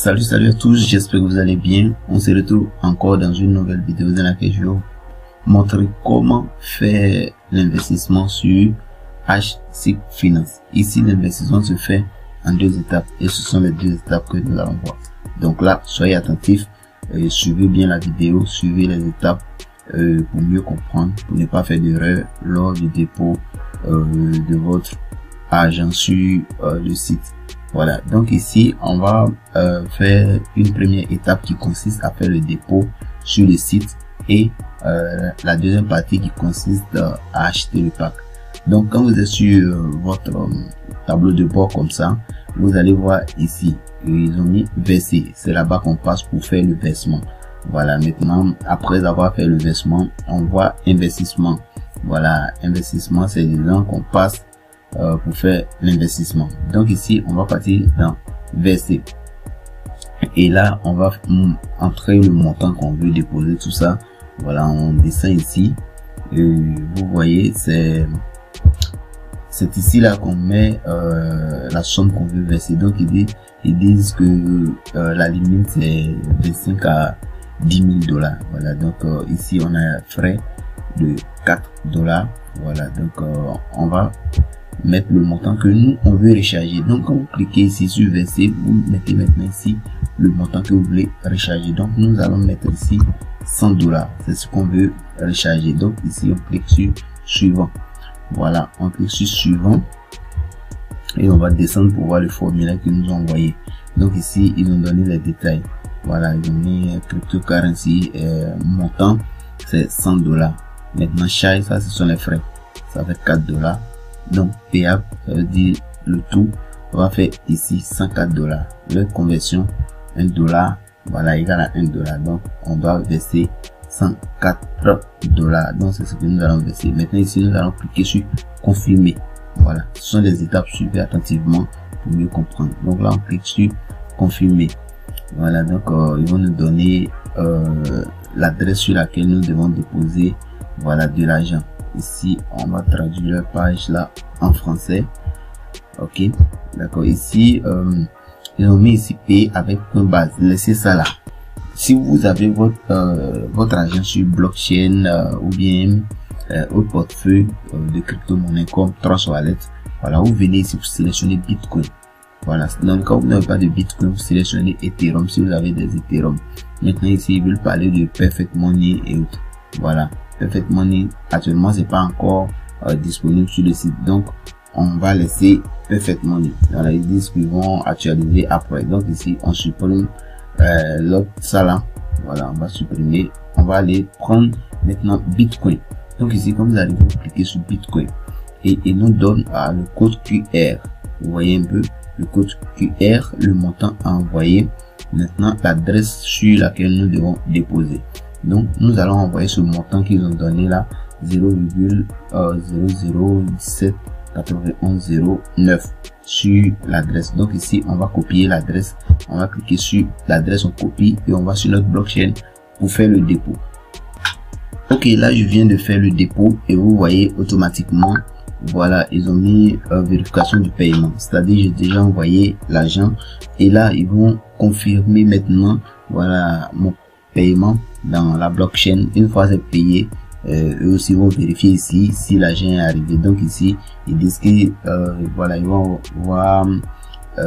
Salut à tous, j'espère que vous allez bien. On se retrouve encore dans une nouvelle vidéo dans laquelle je vais vous montrer comment faire l'investissement sur HSIC Finance. Ici, l'investissement se fait en deux étapes et ce sont les deux étapes que nous allons voir. Donc là, soyez attentifs, suivez bien la vidéo, suivez les étapes pour mieux comprendre, pour ne pas faire d'erreur lors du dépôt de votre argent sur le site. Voilà, donc ici on va faire une première étape qui consiste à faire le dépôt sur le site et la deuxième partie qui consiste à acheter le pack. Donc quand vous êtes sur votre tableau de bord comme ça, vous allez voir ici, ils ont mis verser, c'est là-bas qu'on passe pour faire le versement. Voilà, maintenant après avoir fait le versement, on voit investissement. Voilà, investissement, c'est là qu'on passe pour faire l'investissement. Donc ici on va partir dans verser et là on va entrer le montant qu'on veut déposer, tout ça. Voilà, on descend ici et vous voyez c'est ici là qu'on met la somme qu'on veut verser. Donc ils disent que la limite c'est 25 à 10 000 $. Voilà, donc ici on a frais de 4 $. Voilà, donc on va mettre le montant que nous on veut recharger. Donc quand vous cliquez ici sur verser, vous mettez maintenant ici le montant que vous voulez recharger. Donc nous allons mettre ici 100 $, c'est ce qu'on veut recharger. Donc ici on clique sur suivant. Voilà, on clique sur suivant et on va descendre pour voir le formulaire que nous ont envoyé. Donc ici ils ont donné les détails. Voilà, ils ont mis cryptocurrency, montant c'est 100 $. Maintenant charge, ça ce sont les frais, ça fait 4 $. Donc payable, ça veut dire le tout, on va faire ici 104 $. La conversion 1 $, voilà, égal à 1 $. Donc on doit verser 104 $. Donc c'est ce que nous allons verser. Maintenant ici nous allons cliquer sur confirmer. Voilà, ce sont les étapes, suivez attentivement pour mieux comprendre. Donc là on clique sur confirmer. Voilà, donc ils vont nous donner l'adresse sur laquelle nous devons déposer, voilà, de l'argent. Ici on va traduire la page là en français. Ok, d'accord. Ici ils ont mis ici payer avec point base, laissez ça là. Si vous avez votre argent sur blockchain ou bien au portefeuille de crypto-monnaie comme Trust Wallet, voilà, vous venez ici pour sélectionner Bitcoin. Voilà, dans le cas où vous n'avez pas de Bitcoin, vous sélectionnez Ethereum si vous avez des Ethereum. Maintenant ici ils veulent parler de Perfect Money et autres. Voilà, Perfect Money actuellement c'est pas encore disponible sur le site, donc on va laisser Perfect Money. Voilà, ils disent qu'ils vont actualiser après. Donc ici on supprime l'autre, ça là. Voilà, on va supprimer, on va aller prendre maintenant Bitcoin. Donc ici comme vous allez vous cliquer sur Bitcoin et il nous donne le code QR. Vous voyez un peu le code QR, le montant à envoyer, maintenant l'adresse sur laquelle nous devons déposer. Donc nous allons envoyer ce montant qu'ils ont donné là, 0,00179109 sur l'adresse. Donc ici on va copier l'adresse, on va cliquer sur l'adresse, on copie et on va sur notre blockchain pour faire le dépôt. Ok, là je viens de faire le dépôt et vous voyez automatiquement, voilà, ils ont mis vérification du paiement, c'est-à-dire j'ai déjà envoyé l'argent et là ils vont confirmer maintenant, voilà, mon paiement dans la blockchain. Une fois c'est payé, eux aussi vont vérifier ici si l'argent est arrivé. Donc ici ils disent que voilà, ils vont voir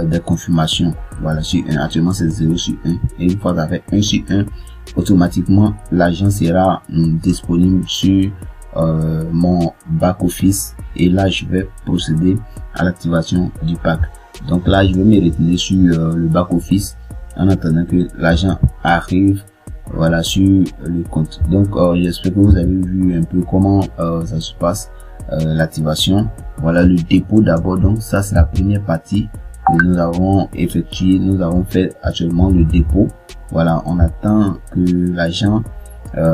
des confirmations, voilà, sur 1. Actuellement c'est 0 sur 1 et une fois ça fait 1 sur 1, automatiquement l'argent sera disponible sur mon back office et là je vais procéder à l'activation du pack. Donc là je vais me retenir sur le back office en attendant que l'argent arrive, voilà, sur le compte. Donc j'espère que vous avez vu un peu comment ça se passe, l'activation. Voilà le dépôt d'abord. Donc ça c'est la première partie que nous avons effectué. Nous avons fait actuellement le dépôt. Voilà, on attend que l'argent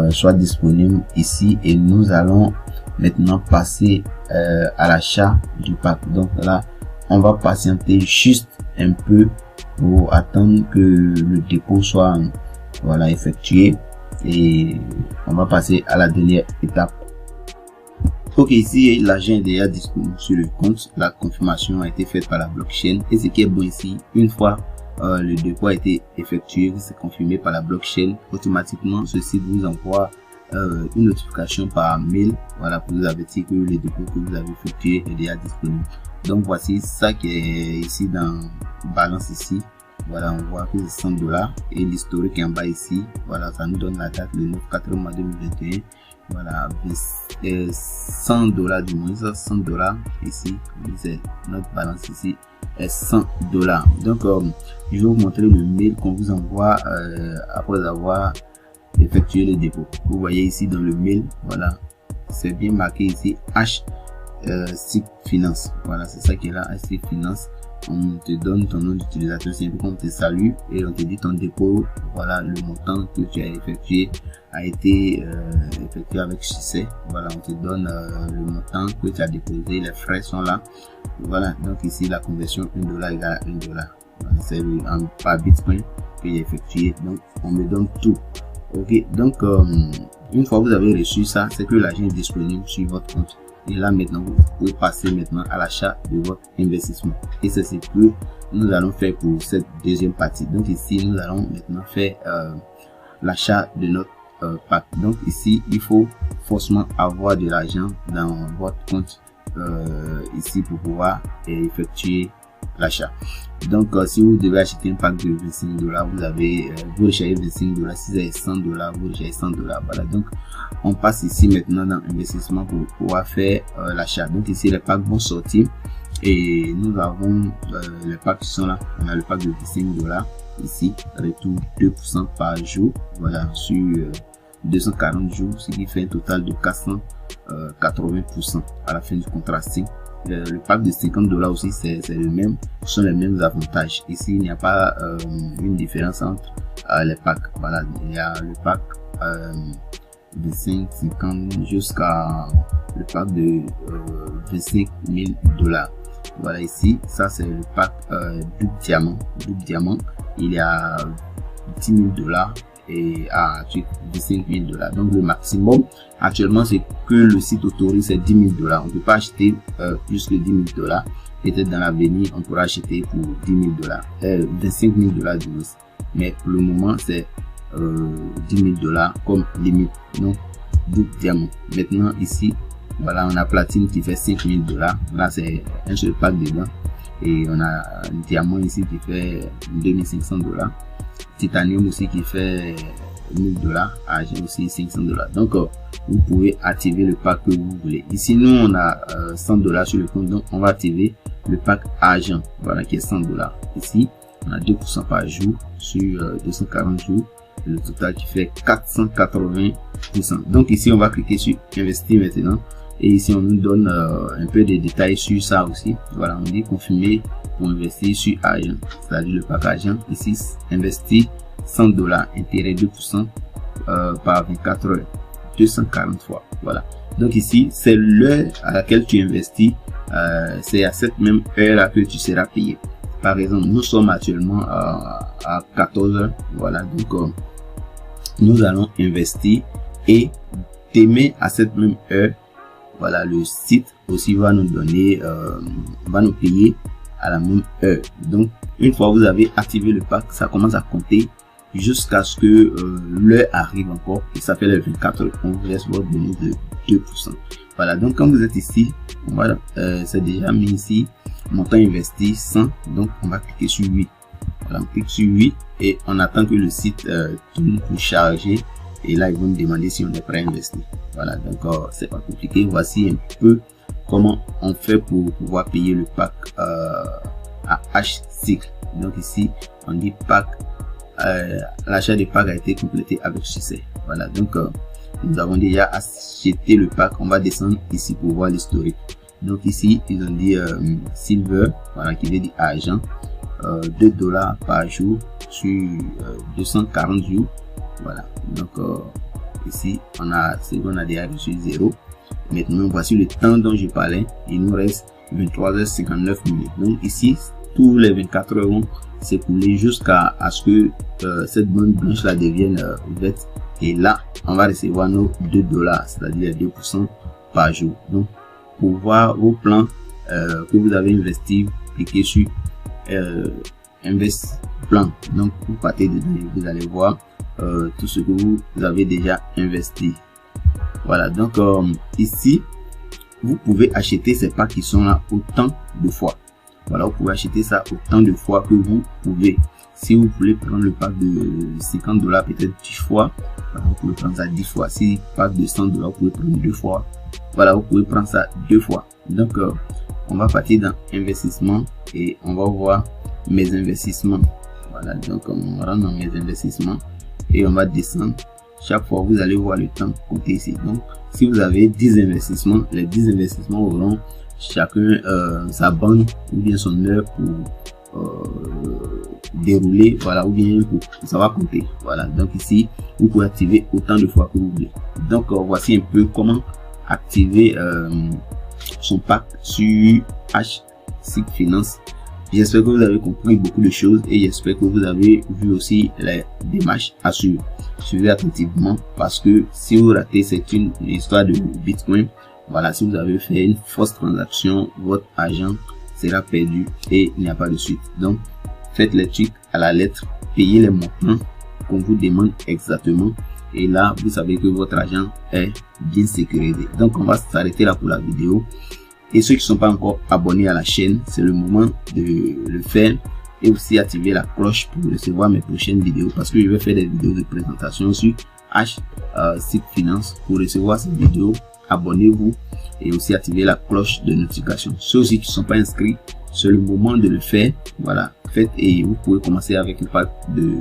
soit disponible ici et nous allons maintenant passer à l'achat du pack. Donc là on va patienter juste un peu pour attendre que le dépôt soit, voilà, effectué et on va passer à la dernière étape. Ok, ici l'argent est déjà disponible sur le compte, la confirmation a été faite par la blockchain et ce qui est bon ici, une fois le dépôt a été effectué, c'est confirmé par la blockchain, automatiquement ceci vous envoie une notification par mail, voilà, pour vous avertir que le dépôt que vous avez effectué est déjà disponible. Donc voici ça qui est ici dans balance ici. Voilà, on voit que c'est 100 $, et l'historique en bas ici. Voilà, ça nous donne la date le 9/4/2021. Voilà, 100 $ du moins, 100 $ ici. C'est notre balance ici est 100 $. Donc je vais vous montrer le mail qu'on vous envoie après avoir effectué le dépôt. Vous voyez ici dans le mail, voilà, c'est bien marqué ici HSIC Finance. Voilà, c'est ça qui est là, HSIC Finance. On te donne ton nom d'utilisateur, c'est un peu comme on te salue et on te dit ton dépôt. Voilà, le montant que tu as effectué a été effectué avec succès. Voilà, on te donne le montant que tu as déposé, les frais sont là. Voilà, donc ici la conversion 1 $ égale à 1 $. Voilà, c'est par Bitcoin que j'ai effectué. Donc on me donne tout. Ok, donc une fois que vous avez reçu ça, c'est que l'argent est disponible sur votre compte. Et là maintenant vous pouvez passer maintenant à l'achat de votre investissement, et c'est ce que nous allons faire pour cette deuxième partie. Donc ici nous allons maintenant faire l'achat de notre pack. Donc ici il faut forcément avoir de l'argent dans votre compte ici pour pouvoir effectuer l'achat. Donc si vous devez acheter un pack de 25 $, vous avez vous rechargez 25 $. Si vous avez 100 $, vous rechargez 100 $. Voilà, donc on passe ici maintenant dans investissement pour pouvoir faire l'achat. Donc ici les packs vont sortir et nous avons les packs qui sont là. On a le pack de 25 $ ici, retour 2% par jour, voilà, sur 240 jours, ce qui fait un total de 480% à la fin du contrat. Le pack de 50 $ aussi, c'est le même, ce sont les mêmes avantages. Ici il n'y a pas une différence entre les packs. Voilà, il y a le pack 25, 50 jusqu'à le pack de 25 000 $. Voilà, ici ça c'est le pack double diamant, il y a 10 000 $ et à 25 000 $. Donc le maximum actuellement c'est que le site autorise, c'est 10 000 $. On ne peut pas acheter plus que 10 000 $. Peut-être dans l'avenir on pourra acheter pour 10 000 $, 25 000 $ du moins, mais pour le moment c'est 10 000 $ comme limite. Donc double diamant. Maintenant ici voilà, on a platine qui fait 5 000 $. Là c'est un seul pack dedans, et on a un diamant ici qui fait 2500 $, titanium aussi qui fait 1000 $, argent aussi 500 $. Donc vous pouvez activer le pack que vous voulez. Ici nous on a 100 $ sur le compte, donc on va activer le pack argent, voilà, qui est 100 $. Ici on a 2% par jour sur 240 jours, le total qui fait 480%. Donc ici on va cliquer sur investir maintenant, et ici on nous donne un peu de détails sur ça aussi. Voilà, on dit confirmer pour investir sur argent, c'est-à-dire le pack argent. Ici investir 100 $, intérêt 2% par 24 heures, 240 fois. Voilà, donc ici c'est l'heure à laquelle tu investis, c'est à cette même heure là que tu seras payé. Par exemple, nous sommes actuellement à 14 heures. Voilà, donc nous allons investir, et demain à cette même heure, voilà, le site aussi va nous donner va nous payer à la même heure. Donc une fois que vous avez activé le pack, ça commence à compter jusqu'à ce que l'heure arrive encore, et ça fait les 24 heures. On vous laisse votre bonus de 2%. Voilà, donc quand vous êtes ici, voilà, c'est déjà mis ici montant investi 100, donc on va cliquer sur 8. Voilà, on clique sur 8 et on attend que le site tourne pour charger, et là ils vont nous demander si on est prêt à investir. Voilà, donc c'est pas compliqué. Voici un peu comment on fait pour pouvoir payer le pack à HSIC. Donc ici on dit pack, l'achat des packs a été complété avec succès. Voilà, donc nous avons déjà acheté le pack. On va descendre ici pour voir l'historique. Donc ici ils ont dit silver, voilà, qui veut dire argent, 2 $ par jour sur 240 jours. Voilà, donc ici on a déjà reçu 0. Maintenant voici le temps dont je parlais, il nous reste 23h59 minutes. Donc ici tous les 24 heures vont s'écouler jusqu'à ce que cette bande blanche là devienne verte, et là on va recevoir nos 2 $, c'est-à-dire 2% par jour. Donc pour voir vos plans que vous avez investis, cliquez sur Invest Plan. Donc vous partez dedans et vous allez voir tout ce que vous avez déjà investi. Voilà, donc ici vous pouvez acheter ces packs qui sont là autant de fois. Voilà, vous pouvez acheter ça autant de fois que vous pouvez. Si vous voulez prendre le pack de 50 $, peut-être 10 fois, voilà, vous pouvez prendre ça 10 fois. Si le pack de 100 $, vous pouvez prendre 2 fois. Voilà, vous pouvez prendre ça 2 fois. Donc on va partir dans investissement et on va voir mes investissements. Voilà, donc on rentre dans mes investissements et on va descendre. Chaque fois vous allez voir le temps compter ici. Donc si vous avez 10 investissements, les 10 investissements auront chacun sa bande ou bien son heure pour dérouler, voilà, ou bien pour, ça va compter. Voilà, donc ici vous pouvez activer autant de fois que vous voulez. Donc voici un peu comment activer son pack sur H6 Finance. J'espère que vous avez compris beaucoup de choses et j'espère que vous avez vu aussi les démarches à suivre. Suivez attentivement parce que si vous ratez, c'est une histoire de Bitcoin. Voilà, si vous avez fait une fausse transaction, votre argent sera perdu et il n'y a pas de suite. Donc faites les trucs à la lettre, payez les montants qu'on vous demande exactement et là vous savez que votre argent est bien sécurisé. Donc on va s'arrêter là pour la vidéo. Et ceux qui ne sont pas encore abonnés à la chaîne, c'est le moment de le faire et aussi activer la cloche pour recevoir mes prochaines vidéos parce que je vais faire des vidéos de présentation sur H6 Finance. Pour recevoir ces vidéos, abonnez-vous et aussi activez la cloche de notification. Ceux aussi qui ne sont pas inscrits, c'est le moment de le faire. Voilà, faites et vous pouvez commencer avec un pack de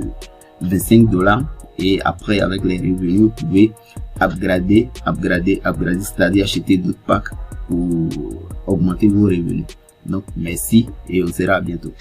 25 $. Et après, avec les revenus, vous pouvez upgrader, c'est-à-dire acheter d'autres packs pour augmenter vos revenus. Donc merci et on se verra bientôt.